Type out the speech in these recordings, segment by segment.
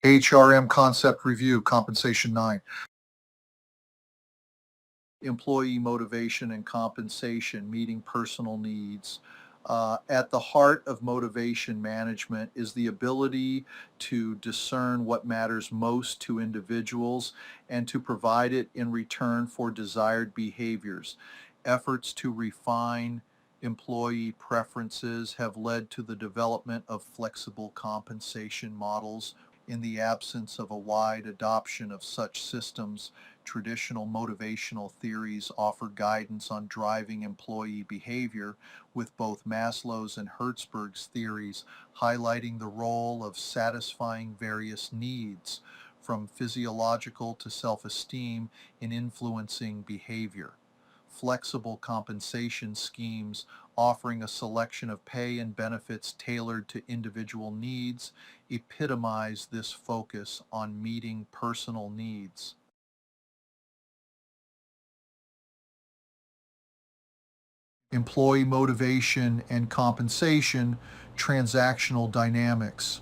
HRM Concept Review, Compensation 9. Employee motivation and compensation, meeting personal needs. At the heart of motivation management is the ability to discern what matters most to individuals and to provide it in return for desired behaviors. Efforts to refine employee preferences have led to the development of flexible compensation models. In the absence of a wide adoption of such systems, traditional motivational theories offer guidance on driving employee behavior, with both Maslow's and Hertzberg's theories highlighting the role of satisfying various needs, from physiological to self-esteem, in influencing behavior. Flexible compensation schemes offering a selection of pay and benefits tailored to individual needs epitomize this focus on meeting personal needs. Employee motivation and compensation, transactional dynamics,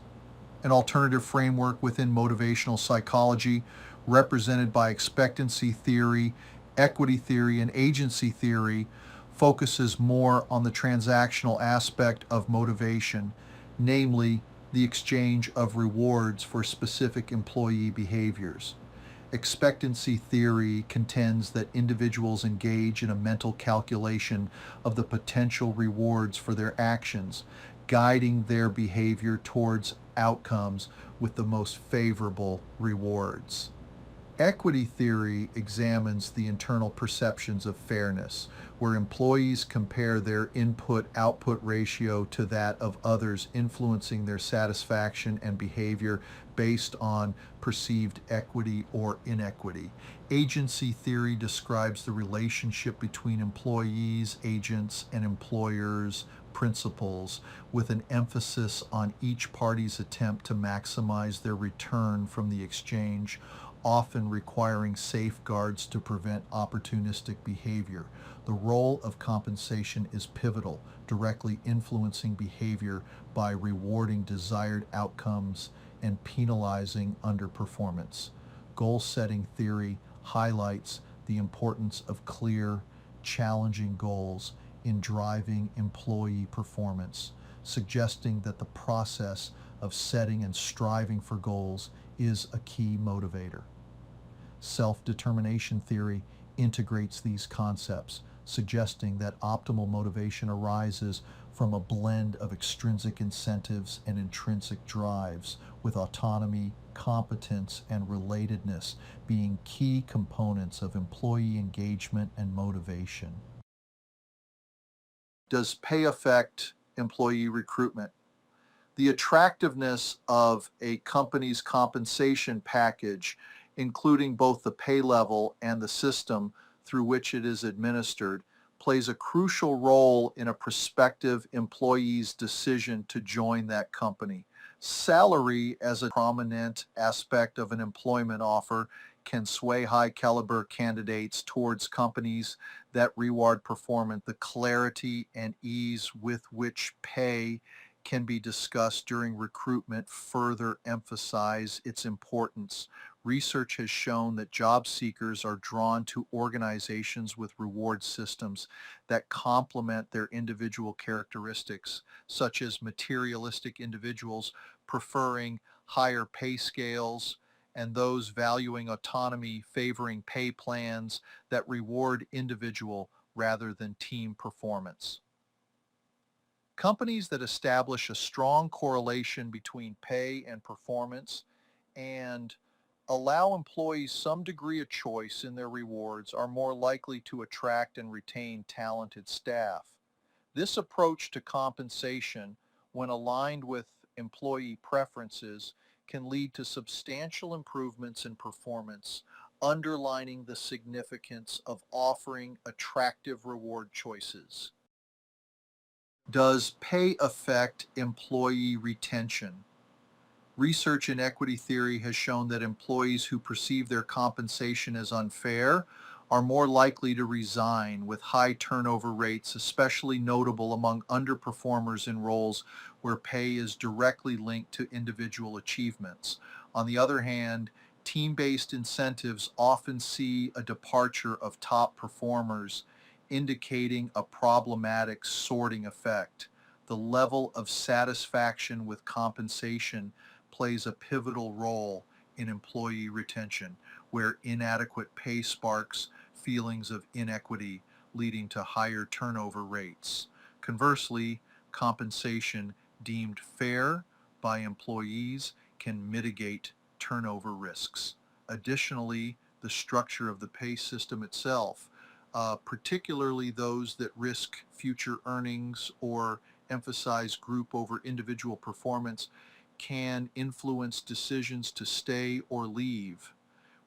an alternative framework within motivational psychology represented by expectancy theory, equity theory, and agency theory, focuses more on the transactional aspect of motivation, namely the exchange of rewards for specific employee behaviors. Expectancy theory contends that individuals engage in a mental calculation of the potential rewards for their actions, guiding their behavior towards outcomes with the most favorable rewards. Equity theory examines the internal perceptions of fairness, where employees compare their input-output ratio to that of others, influencing their satisfaction and behavior based on perceived equity or inequity. Agency theory describes the relationship between employees, agents, and employers' principles, with an emphasis on each party's attempt to maximize their return from the exchange, often requiring safeguards to prevent opportunistic behavior. The role of compensation is pivotal, directly influencing behavior by rewarding desired outcomes and penalizing underperformance. Goal-setting theory highlights the importance of clear, challenging goals in driving employee performance, suggesting that the process of setting and striving for goals is a key motivator. Self-determination theory integrates these concepts, suggesting that optimal motivation arises from a blend of extrinsic incentives and intrinsic drives, with autonomy, competence, and relatedness being key components of employee engagement and motivation. Does pay affect employee recruitment? The attractiveness of a company's compensation package, including both the pay level and the system through which it is administered, plays a crucial role in a prospective employee's decision to join that company. Salary, as a prominent aspect of an employment offer, can sway high caliber candidates towards companies that reward performance. The clarity and ease with which pay can be discussed during recruitment further emphasize its importance. Research has shown that job seekers are drawn to organizations with reward systems that complement their individual characteristics, such as materialistic individuals preferring higher pay scales and those valuing autonomy favoring pay plans that reward individual rather than team performance. Companies that establish a strong correlation between pay and performance and allow employees some degree of choice in their rewards are more likely to attract and retain talented staff. This approach to compensation, when aligned with employee preferences, can lead to substantial improvements in performance, underlining the significance of offering attractive reward choices. Does pay affect employee retention? Research in equity theory has shown that employees who perceive their compensation as unfair are more likely to resign, with high turnover rates especially notable among underperformers in roles where pay is directly linked to individual achievements. On the other hand, team-based incentives often see a departure of top performers, indicating a problematic sorting effect. The level of satisfaction with compensation plays a pivotal role in employee retention, where inadequate pay sparks feelings of inequity, leading to higher turnover rates. Conversely, compensation deemed fair by employees can mitigate turnover risks. Additionally, the structure of the pay system itself, particularly those that risk future earnings or emphasize group over individual performance, can influence decisions to stay or leave.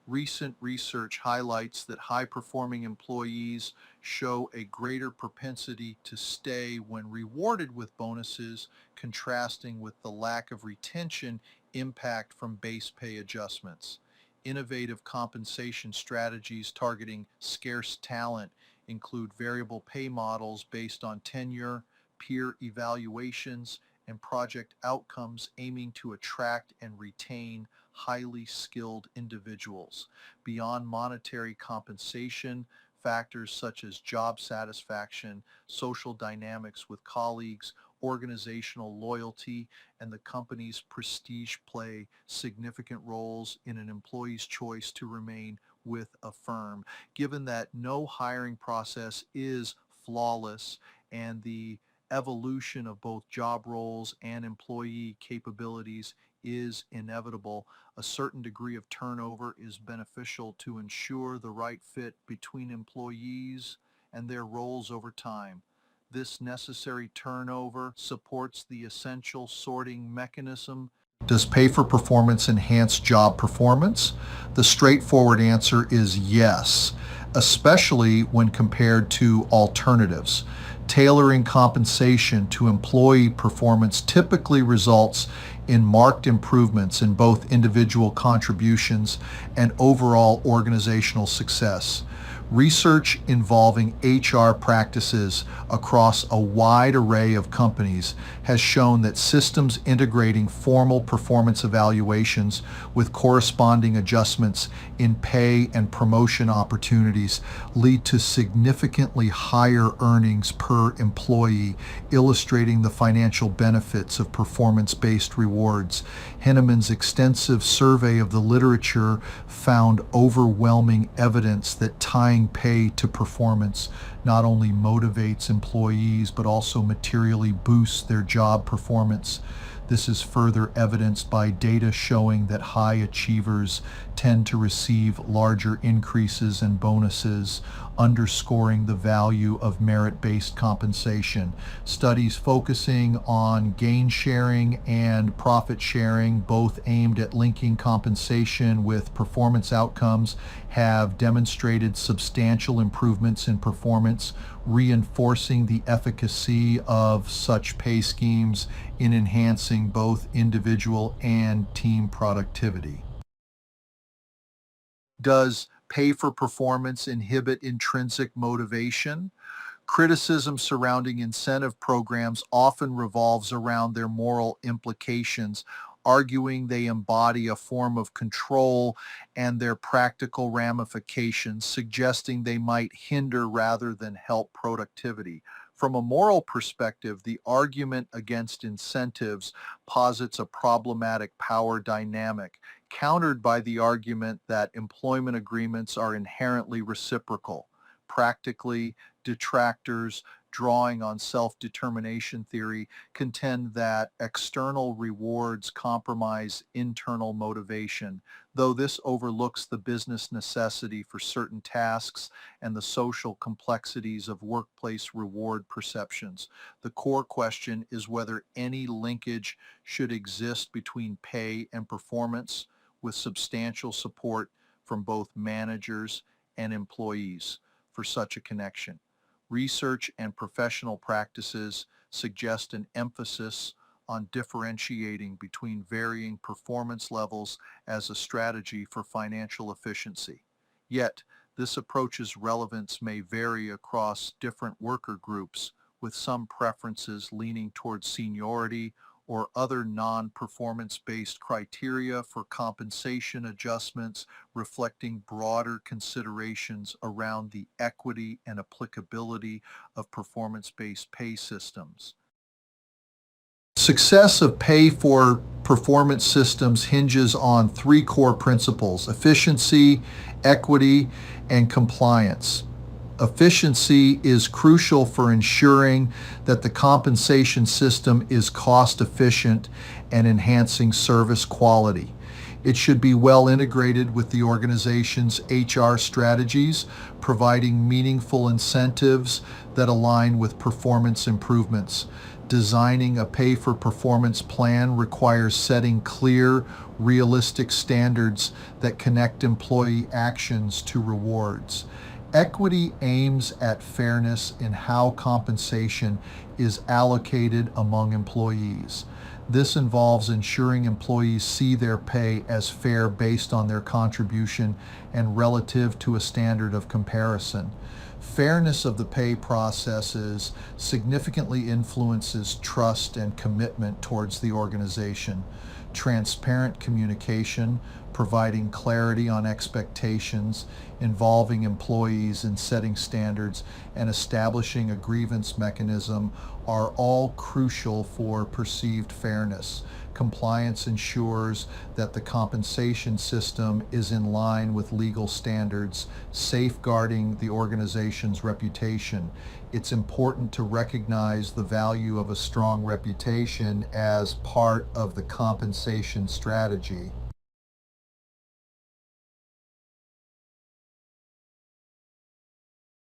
Recent research highlights that high-performing employees show a greater propensity to stay when rewarded with bonuses, contrasting with the lack of retention impact from base pay adjustments. Innovative compensation strategies targeting scarce talent include variable pay models based on tenure, peer evaluations, and project outcomes aiming to attract and retain highly skilled individuals. Beyond monetary compensation, factors such as job satisfaction, social dynamics with colleagues, organizational loyalty, and the company's prestige play significant roles in an employee's choice to remain with a firm. Given that no hiring process is flawless and the evolution of both job roles and employee capabilities is inevitable, a certain degree of turnover is beneficial to ensure the right fit between employees and their roles over time. This necessary turnover supports the essential sorting mechanism. Does pay for performance enhance job performance? The straightforward answer is yes, especially when compared to alternatives. Tailoring compensation to employee performance typically results in marked improvements in both individual contributions and overall organizational success. Research involving HR practices across a wide array of companies has shown that systems integrating formal performance evaluations with corresponding adjustments in pay and promotion opportunities lead to significantly higher earnings per employee, illustrating the financial benefits of performance-based rewards. Henneman's extensive survey of the literature found overwhelming evidence that tying pay to performance not only motivates employees but also materially boosts their job performance. This is further evidenced by data showing that high achievers tend to receive larger increases and bonuses, underscoring the value of merit-based compensation. Studies focusing on gain sharing and profit sharing, both aimed at linking compensation with performance outcomes, have demonstrated substantial improvements in performance, reinforcing the efficacy of such pay schemes in enhancing both individual and team productivity. Does pay for performance inhibit intrinsic motivation? Criticism surrounding incentive programs often revolves around their moral implications, arguing they embody a form of control and their practical ramifications, suggesting they might hinder rather than help productivity. From a moral perspective, the argument against incentives posits a problematic power dynamic, countered by the argument that employment agreements are inherently reciprocal. Practically, detractors drawing on self-determination theory contend that external rewards compromise internal motivation, though this overlooks the business necessity for certain tasks and the social complexities of workplace reward perceptions. The core question is whether any linkage should exist between pay and performance, with substantial support from both managers and employees for such a connection. Research and professional practices suggest an emphasis on differentiating between varying performance levels as a strategy for financial efficiency. Yet, this approach's relevance may vary across different worker groups, with some preferences leaning towards seniority or other non-performance-based criteria for compensation adjustments reflecting broader considerations around the equity and applicability of performance-based pay systems. Success of pay for performance systems hinges on three core principles: efficiency, equity, and compliance. Efficiency is crucial for ensuring that the compensation system is cost efficient and enhancing service quality. It should be well integrated with the organization's HR strategies, providing meaningful incentives that align with performance improvements. Designing a pay for performance plan requires setting clear, realistic standards that connect employee actions to rewards. Equity aims at fairness in how compensation is allocated among employees. This involves ensuring employees see their pay as fair based on their contribution and relative to a standard of comparison. Fairness of the pay processes significantly influences trust and commitment towards the organization. Transparent communication, providing clarity on expectations, involving employees in setting standards, and establishing a grievance mechanism are all crucial for perceived fairness. Compliance ensures that the compensation system is in line with legal standards, safeguarding the organization's reputation. It's important to recognize the value of a strong reputation as part of the compensation strategy.